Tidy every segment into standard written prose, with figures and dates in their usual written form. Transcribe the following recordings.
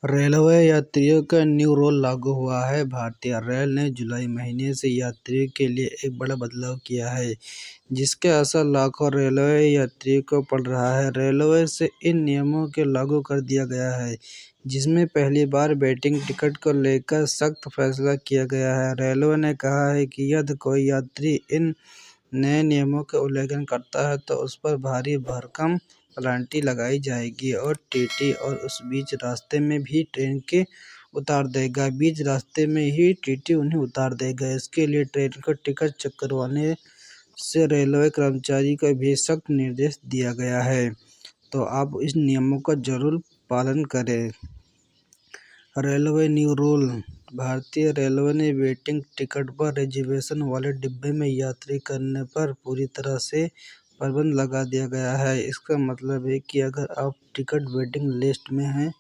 Railway यात्रियों का new rule लागू हुआ है। भारतीय रेल ने जुलाई महीने से यात्रियों के लिए एक बड़ा बदलाव किया है, जिसका असर लाखों रेलवे यात्रियों को पड़ रहा है। रेलवे से इन नियमों को लागू कर दिया गया है, जिसमें पहली बार वेटिंग टिकट को लेकर सख्त फैसला किया गया है। रेलवे ने कहा है कि यदि कोई यात्री इन नए नियमों का उल्लंघन करता है तो उस पर भारी भरकम पेनल्टी लगाई जाएगी और टीटी और उस बीच रास्ते में भी ट्रेन के उतार देगा। बीच रास्ते में ही टीटी उन्हें उतार देगा। इसके लिए ट्रेन को टिकट चेक करवाने से रेलवे कर्मचारी को भी सख्त निर्देश दिया गया है, तो आप इस नियमों का जरूर पालन करें। Railway new rule. भारतीय रेलवे ने वेटिंग टिकट पर रिजर्वेशन वाले डिब्बे में यात्रा करने पर पूरी तरह से प्रतिबंध लगा दिया गया है। इसका मतलब है कि अगर आप टिकट वेटिंग लिस्ट में हैं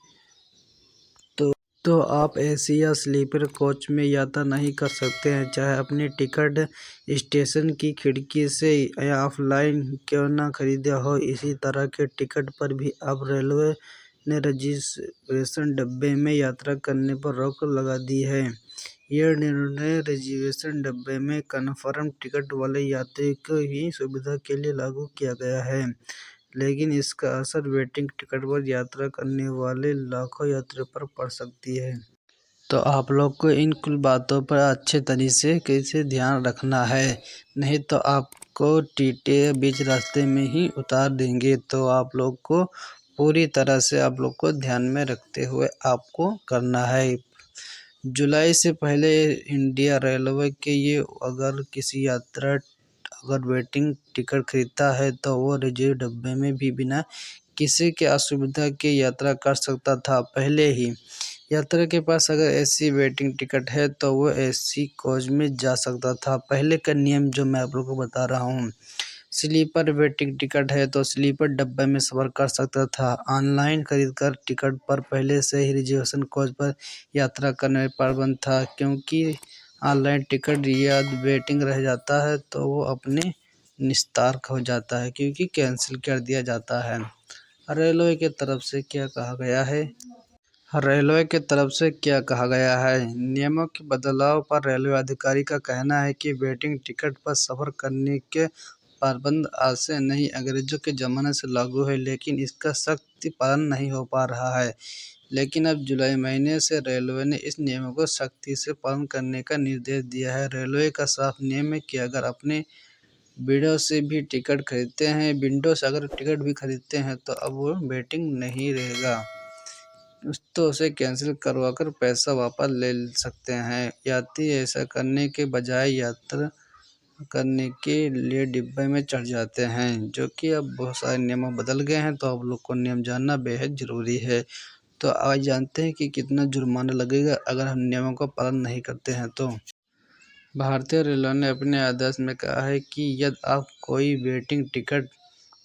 तो आप एसी या स्लीपर कोच में यात्रा नहीं कर सकते हैं, चाहे अपनी टिकट स्टेशन की खिड़की से या ऑफलाइन क्यों न खरीदा हो। इसी तरह के टिकट पर भी अब रेलवे ने रिजर्वेशन डब्बे में यात्रा करने पर रोक लगा दी है। यह निर्णय रिजर्वेशन डब्बे में कन्फर्म टिकट वाले यात्रियों की सुविधा के लिए लागू किया गया है, लेकिन इसका असर वेटिंग टिकट पर यात्रा करने वाले लाखों यात्रियों पर पड़ सकती है। तो आप लोग को इन कुल बातों पर अच्छे तरीके से ध्यान रखना है, नहीं तो आपको टीटी बीच रास्ते में ही उतार देंगे। तो आप लोग को पूरी तरह से आप लोग को ध्यान में रखते हुए आपको करना है। जुलाई से पहले इंडिया रेलवे के ये अगर किसी यात्रा अगर वेटिंग टिकट खरीदता है तो वो रिजर्व डब्बे में भी बिना किसी के असुविधा के यात्रा कर सकता था। पहले ही यात्री के पास अगर एसी वेटिंग टिकट है तो वो एसी कोच में जा सकता था। पहले का नियम जो मैं आप लोगों को बता रहा हूँ। स्लीपर वेटिंग टिकट है तो स्लीपर डब्बे में सफ़र कर सकता था। ऑनलाइन खरीदकर टिकट पर पहले से ही रिजर्वेशन कोच पर यात्रा करने में प्रतिबंध था, क्योंकि ऑनलाइन टिकट या वेटिंग रह जाता है तो वो अपने निस्तार हो जाता है, क्योंकि कैंसिल कर दिया जाता है। रेलवे की तरफ से क्या कहा गया है? रेलवे की तरफ से क्या कहा गया है? नियमों के बदलाव पर रेलवे अधिकारी का कहना है कि वेटिंग टिकट पर सफ़र करने के प्रतिबंध आज से नहीं अंग्रेजों के ज़माने से लागू है, लेकिन इसका सख्ती पालन नहीं हो पा रहा है। लेकिन अब जुलाई महीने से रेलवे ने इस नियमों को सख्ती से पालन करने का निर्देश दिया है। रेलवे का साफ नियम है कि अगर अपने विंडो से भी टिकट खरीदते हैं तो अब वो वेटिंग नहीं रहेगा, तो उसे कैंसिल करवाकर पैसा वापस ले सकते हैं। यात्री ऐसा करने के बजाय यात्रा करने के लिए डिब्बे में चढ़ जाते हैं, जो कि अब बहुत सारे नियम बदल गए हैं, तो आप लोग को नियम जानना बेहद ज़रूरी है। तो आज जानते हैं कि कितना जुर्माना लगेगा अगर हम नियमों का पालन नहीं करते हैं। तो भारतीय रेलवे ने अपने आदेश में कहा है कि यदि आप कोई वेटिंग टिकट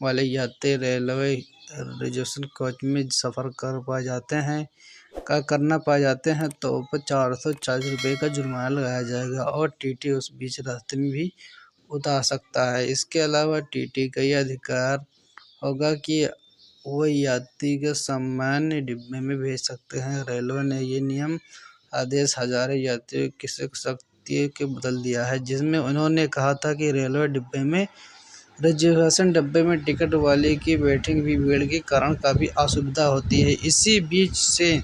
वाले यात्री रेलवे रिजर्वेशन कोच में सफ़र करना पा जाते हैं तो ऊपर 440 रुपये का जुर्माना लगाया जाएगा और टीटी उस बीच रास्ते में भी उतार सकता है। इसके अलावा टीटी का यह अधिकार होगा कि वो यात्री को सामान्य डिब्बे में भेज सकते हैं। रेलवे ने ये नियम आदेश हजारों यात्रियों की सख्ती के बदल दिया है, जिसमें उन्होंने कहा था कि रेलवे डिब्बे में रिजर्वेशन डब्बे में टिकट वाले की वेटिंग भी भीड़ के कारण काफ़ी असुविधा होती है। इसी बीच से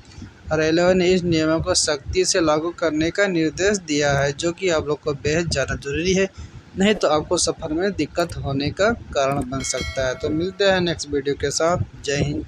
रेलवे ने इस नियमों को सख्ती से लागू करने का निर्देश दिया है, जो कि आप लोग को बेहद ज़्यादा ज़रूरी है, नहीं तो आपको सफ़र में दिक्कत होने का कारण बन सकता है। तो मिलते हैं नेक्स्ट वीडियो के साथ। जय हिंद।